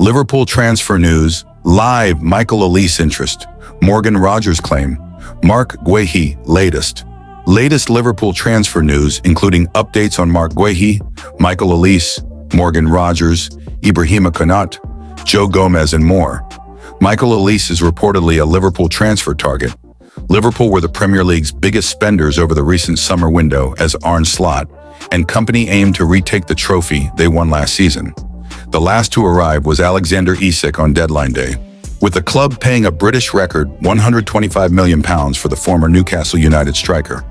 Liverpool transfer news, live Michael Olise interest, Morgan Rogers claim, Marc Guehi latest. Latest Liverpool transfer news, including updates on Marc Guehi, Michael Olise, Morgan Rogers, Ibrahima Konate, Joe Gomez, and more. Michael Olise is reportedly a Liverpool transfer target. Liverpool were the Premier League's biggest spenders over the recent summer window as Arne Slot and company aimed to retake the trophy they won last season. The last to arrive was Alexander Isak on deadline day, with the club paying a British record £125 million for the former Newcastle United striker.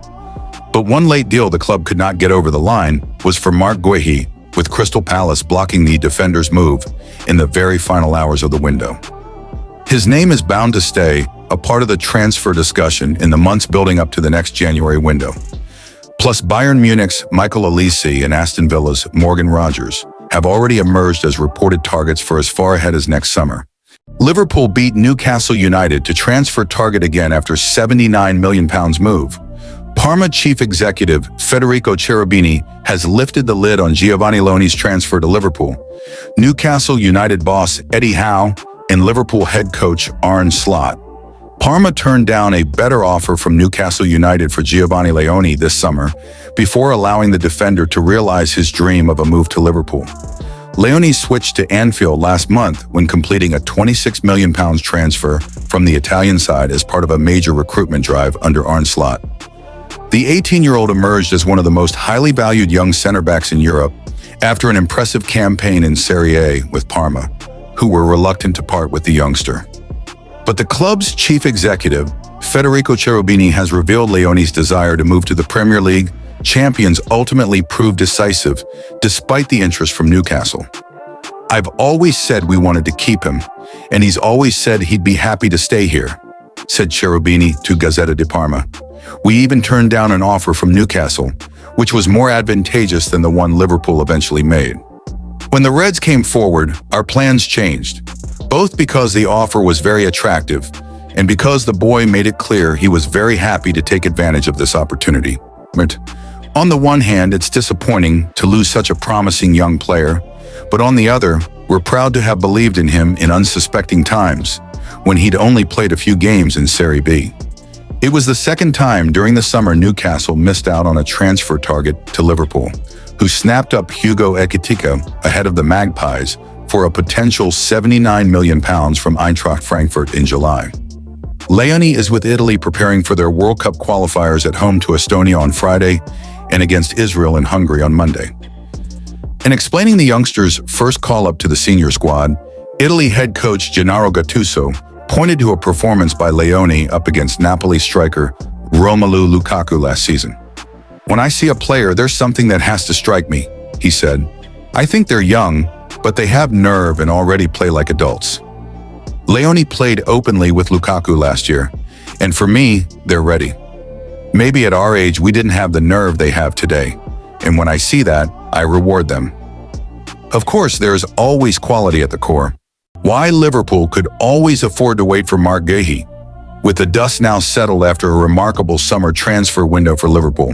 But one late deal the club could not get over the line was for Marc Guehi, with Crystal Palace blocking the defender's move in the very final hours of the window. His name is bound to stay a part of the transfer discussion in the months building up to the next January window. Plus, Bayern Munich's Michael Olise and Aston Villa's Morgan Rogers have already emerged as reported targets for as far ahead as next summer. Liverpool beat Newcastle United to transfer target again after £79 million move. Parma chief executive Federico Cherubini has lifted the lid on Giovanni Leoni's transfer to Liverpool. Newcastle United boss Eddie Howe and Liverpool head coach Arne Slot. Parma turned down a better offer from Newcastle United for Giovanni Leoni this summer before allowing the defender to realize his dream of a move to Liverpool. Leoni switched to Anfield last month when completing a £26 million transfer from the Italian side as part of a major recruitment drive under Arne Slot. The 18-year-old emerged as one of the most highly valued young center-backs in Europe after an impressive campaign in Serie A with Parma, who were reluctant to part with the youngster. But the club's chief executive, Federico Cherubini, has revealed Leoni's desire to move to the Premier League. Champions ultimately proved decisive, despite the interest from Newcastle. "I've always said we wanted to keep him, and he's always said he'd be happy to stay here," said Cherubini to Gazzetta di Parma. "We even turned down an offer from Newcastle, which was more advantageous than the one Liverpool eventually made. When the Reds came forward, our plans changed, both because the offer was very attractive and because the boy made it clear he was very happy to take advantage of this opportunity. On the one hand, it's disappointing to lose such a promising young player, but on the other, we're proud to have believed in him in unsuspecting times, when he'd only played a few games in Serie B. It was the second time during the summer Newcastle missed out on a transfer target to Liverpool, who snapped up Giorgi Ekitike ahead of the Magpies for a potential £79 million from Eintracht Frankfurt in July. Leoni is with Italy preparing for their World Cup qualifiers at home to Estonia on Friday and against Israel and Hungary on Monday. In explaining the youngster's first call-up to the senior squad, Italy head coach Gennaro Gattuso pointed to a performance by Leoni up against Napoli striker Romelu Lukaku last season. "When I see a player, there's something that has to strike me," he said. "I think they're young, but they have nerve and already play like adults." Leoni played openly with Lukaku last year, and for me, they're ready. Maybe at our age, we didn't have the nerve they have today, and when I see that, I reward them. Of course, there is always quality at the core. Why Liverpool could always afford to wait for Marc Guehi? With the dust now settled after a remarkable summer transfer window for Liverpool,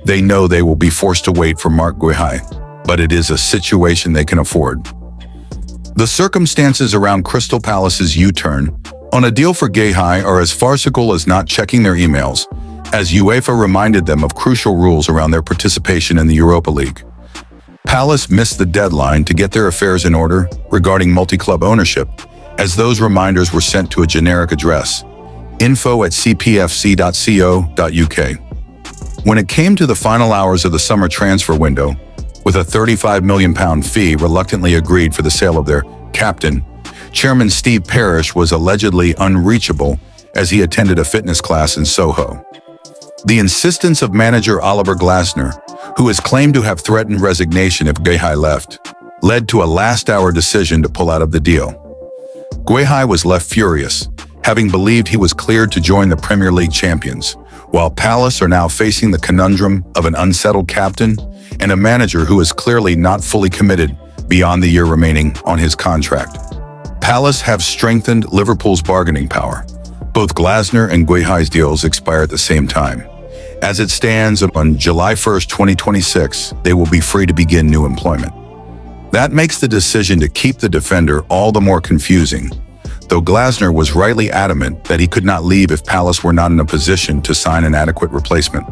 they know they will be forced to wait for Marc Guehi, but it is a situation they can afford. The circumstances around Crystal Palace's U-turn on a deal for Guehi are as farcical as not checking their emails, as UEFA reminded them of crucial rules around their participation in the Europa League. Palace missed the deadline to get their affairs in order regarding multi-club ownership, as those reminders were sent to a generic address, info@cpfc.co.uk. When it came to the final hours of the summer transfer window, with a £35 million fee reluctantly agreed for the sale of their captain, Chairman Steve Parish was allegedly unreachable as he attended a fitness class in Soho. The insistence of manager Oliver Glasner, who is claimed to have threatened resignation if Guehi left, led to a last-hour decision to pull out of the deal. Guehi was left furious, having believed he was cleared to join the Premier League champions, while Palace are now facing the conundrum of an unsettled captain and a manager who is clearly not fully committed beyond the year remaining on his contract. Palace have strengthened Liverpool's bargaining power. Both Glasner and Guehi's deals expire at the same time. As it stands, on July 1, 2026, they will be free to begin new employment. That makes the decision to keep the defender all the more confusing, though Glasner was rightly adamant that he could not leave if Palace were not in a position to sign an adequate replacement.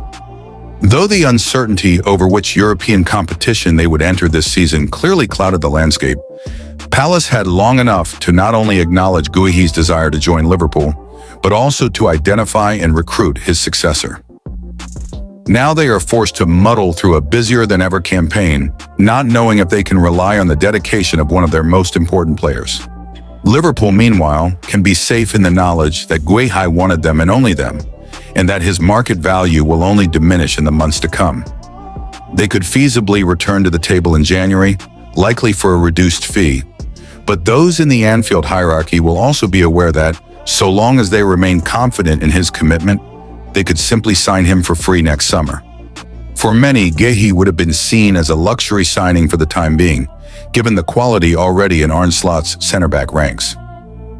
Though the uncertainty over which European competition they would enter this season clearly clouded the landscape, Palace had long enough to not only acknowledge Guehi's desire to join Liverpool, but also to identify and recruit his successor. Now they are forced to muddle through a busier-than-ever campaign, not knowing if they can rely on the dedication of one of their most important players. Liverpool, meanwhile, can be safe in the knowledge that Guehi wanted them and only them, and that his market value will only diminish in the months to come. They could feasibly return to the table in January, likely for a reduced fee, but those in the Anfield hierarchy will also be aware that, so long as they remain confident in his commitment, they could simply sign him for free next summer. For many, Guehi would have been seen as a luxury signing for the time being, given the quality already in Arne Slot's centre-back ranks.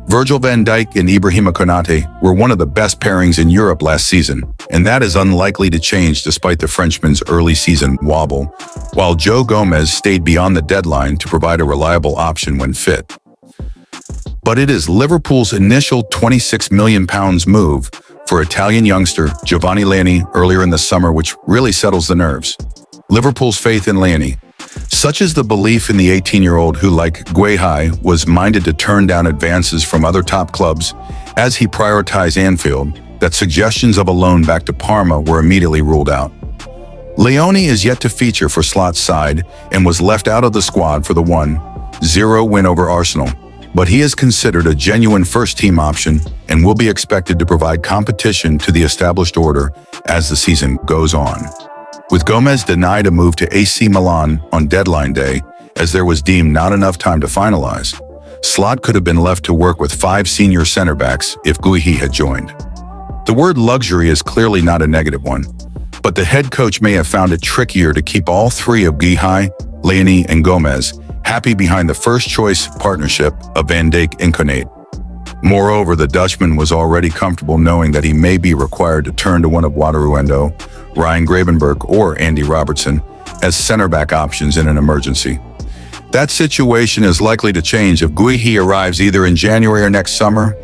Virgil van Dijk and Ibrahima Konate were one of the best pairings in Europe last season, and that is unlikely to change despite the Frenchman's early season wobble, while Joe Gomez stayed beyond the deadline to provide a reliable option when fit. But it is Liverpool's initial £26 million move for Italian youngster Giovanni Leoni earlier in the summer which really settles the nerves. Liverpool's faith in Leoni. Such is the belief in the 18-year-old who, like Guehi, was minded to turn down advances from other top clubs as he prioritized Anfield, that suggestions of a loan back to Parma were immediately ruled out. Leoni is yet to feature for Slot's side and was left out of the squad for the 1-0 win over Arsenal, but he is considered a genuine first-team option and will be expected to provide competition to the established order as the season goes on. With Gomez denied a move to AC Milan on deadline day, as there was deemed not enough time to finalize, Slot could have been left to work with 5 senior center-backs if Guehi had joined. The word luxury is clearly not a negative one, but the head coach may have found it trickier to keep all 3 of Guehi, Leoni, and Gomez happy behind the first-choice partnership of Van Dijk and Konate. Moreover, the Dutchman was already comfortable knowing that he may be required to turn to one of Wataru Endo, Ryan Gravenberch, or Andy Robertson as center-back options in an emergency. That situation is likely to change if Guehi arrives either in January or next summer,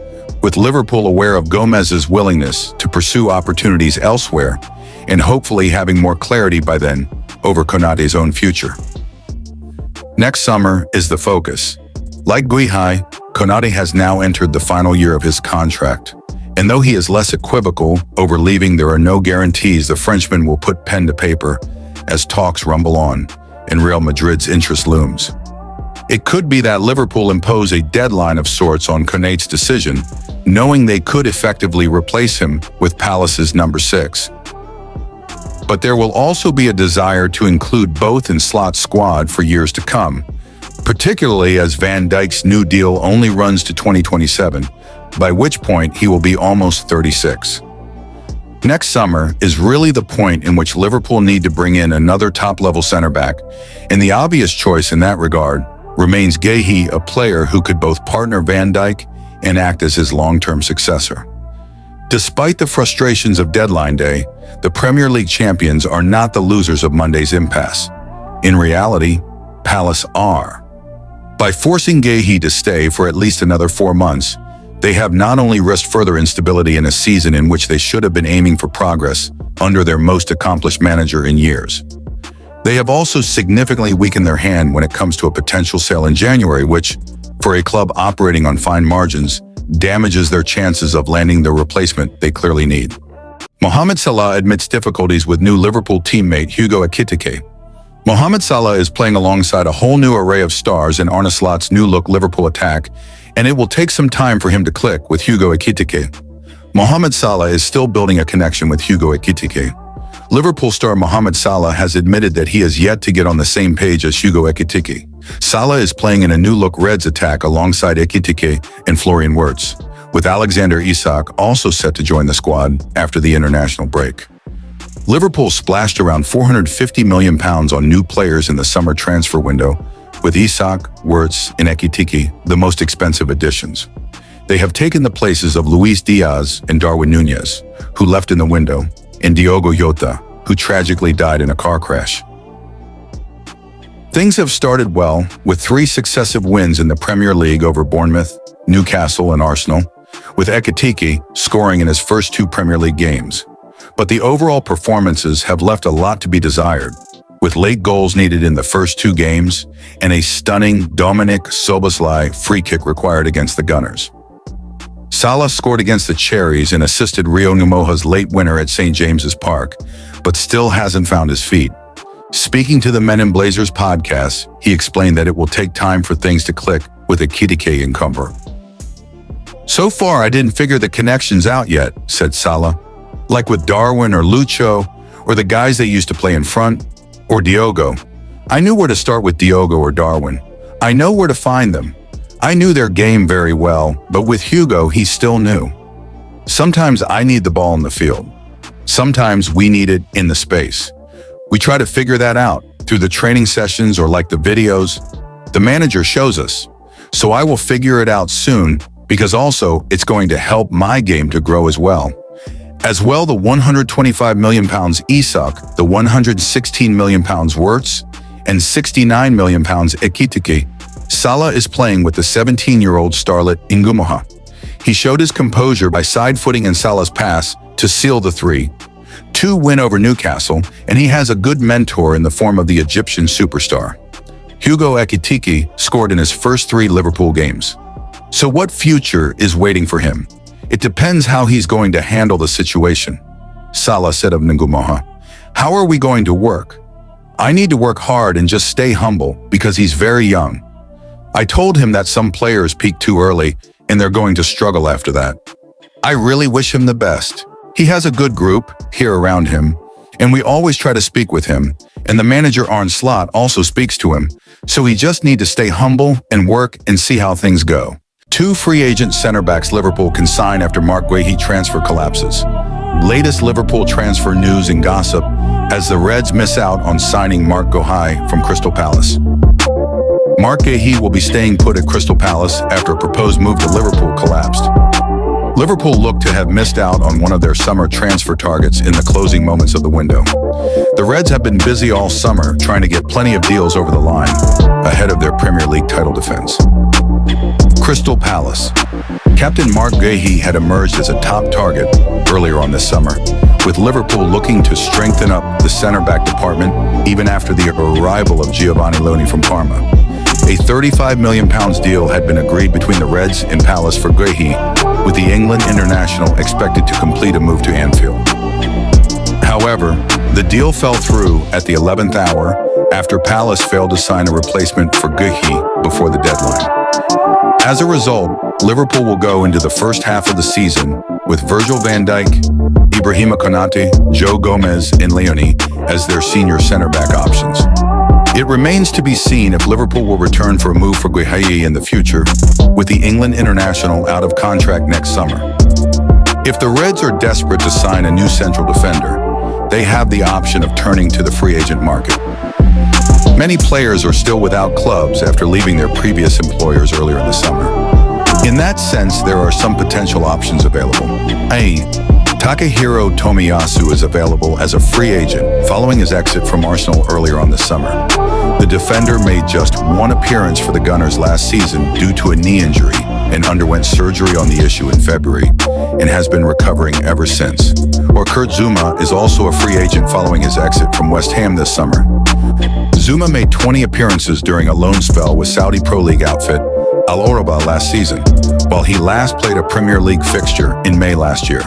with Liverpool aware of Gomez's willingness to pursue opportunities elsewhere and hopefully having more clarity by then over Konate's own future. Next summer is the focus. Like Guehi, Konate has now entered the final year of his contract, and though he is less equivocal over leaving, there are no guarantees the Frenchman will put pen to paper as talks rumble on and Real Madrid's interest looms. It could be that Liverpool impose a deadline of sorts on Konate's decision, knowing they could effectively replace him with Palace's number 6. But there will also be a desire to include both in Slot's squad for years to come, particularly as Van Dijk's new deal only runs to 2027, by which point he will be almost 36. Next summer is really the point in which Liverpool need to bring in another top-level center-back, and the obvious choice in that regard remains Guehi, a player who could both partner Van Dijk and act as his long-term successor. Despite the frustrations of deadline day, the Premier League champions are not the losers of Monday's impasse. In reality, Palace are. By forcing Guehi to stay for at least another 4 months, they have not only risked further instability in a season in which they should have been aiming for progress under their most accomplished manager in years. They have also significantly weakened their hand when it comes to a potential sale in January, which, for a club operating on fine margins, damages their chances of landing the replacement they clearly need. Mohamed Salah admits difficulties with new Liverpool teammate Giorgi Ekitike. Mohamed Salah is playing alongside a whole new array of stars in Arne Slot's new-look Liverpool attack, and it will take some time for him to click with Giorgi Ekitike. Mohamed Salah is still building a connection with Giorgi Ekitike. Liverpool star Mohamed Salah has admitted that he has yet to get on the same page as Giorgi Ekitike. Salah is playing in a new-look Reds attack alongside Ekitike and Florian Wirtz, with Alexander Isak also set to join the squad after the international break. Liverpool splashed around £450 million on new players in the summer transfer window, with Isak, Wirtz, and Ekitike the most expensive additions. They have taken the places of Luis Diaz and Darwin Núñez, who left in the window, and Diogo Jota, who tragically died in a car crash. Things have started well, with 3 successive wins in the Premier League over Bournemouth, Newcastle, and Arsenal, with Ekitike scoring in his first 2 Premier League games. But the overall performances have left a lot to be desired, with late goals needed in the first 2 games and a stunning Dominik Szoboszlai free kick required against the Gunners. Salah scored against the Cherries and assisted Rio Numoha's late winner at St. James's Park, but still hasn't found his feet. Speaking to the Men in Blazers podcast, he explained that it will take time for things to click with Ekitike and Cumber. "So far, I didn't figure the connections out yet," said Salah. "Like with Darwin or Lucho, or the guys that used to play in front, or Diogo. I knew where to start with Diogo or Darwin. I know where to find them. I knew their game very well, but with Hugo, he's still new. Sometimes I need the ball in the field. Sometimes we need it in the space. We try to figure that out through the training sessions or like the videos the manager shows us. So I will figure it out soon, because also it's going to help my game to grow as well. As well, the £125 million Isak, the £116 million Wirtz, and £69 million Ekitike. Salah is playing with the 17-year-old starlet Ngumoha. He showed his composure by side-footing in Salah's pass to seal the 3-2 win over Newcastle, and he has a good mentor in the form of the Egyptian superstar. Hugo Ekitike scored in his first 3 Liverpool games. So what future is waiting for him? It depends how he's going to handle the situation. Salah said of Ngumoha, "How are we going to work? I need to work hard and just stay humble because he's very young. I told him that some players peak too early and they're going to struggle after that. I really wish him the best. He has a good group here around him, and we always try to speak with him, and the manager Arne Slot also speaks to him, so he just need to stay humble and work and see how things go." 2 free agent center-backs Liverpool can sign after Marc Guehi transfer collapses. Latest Liverpool transfer news and gossip as the Reds miss out on signing Marc Guehi from Crystal Palace. Marc Guehi will be staying put at Crystal Palace after a proposed move to Liverpool collapsed. Liverpool looked to have missed out on one of their summer transfer targets in the closing moments of the window. The Reds have been busy all summer trying to get plenty of deals over the line ahead of their Premier League title defense. Crystal Palace. Captain Marc Guehi had emerged as a top target earlier on this summer, with Liverpool looking to strengthen up the center-back department even after the arrival of Giovanni Loni from Parma. A £35 million deal had been agreed between the Reds and Palace for Guehi, with the England international expected to complete a move to Anfield. However, the deal fell through at the 11th hour after Palace failed to sign a replacement for Guehi before the deadline. As a result, Liverpool will go into the first half of the season with Virgil van Dijk, Ibrahima Konate, Joe Gomez, and Leone as their senior center-back options. It remains to be seen if Liverpool will return for a move for Guehi in the future, with the England international out of contract next summer. If the Reds are desperate to sign a new central defender, they have the option of turning to the free agent market. Many players are still without clubs after leaving their previous employers earlier in the summer. In that sense, there are some potential options available. Takehiro Tomiyasu is available as a free agent following his exit from Arsenal earlier on this summer. The defender made just 1 appearance for the Gunners last season due to a knee injury and underwent surgery on the issue in February and has been recovering ever since. Or Kurt Zouma is also a free agent following his exit from West Ham this summer. Zouma made 20 appearances during a loan spell with Saudi Pro League outfit Al Oraba last season, while he last played a Premier League fixture in May last year.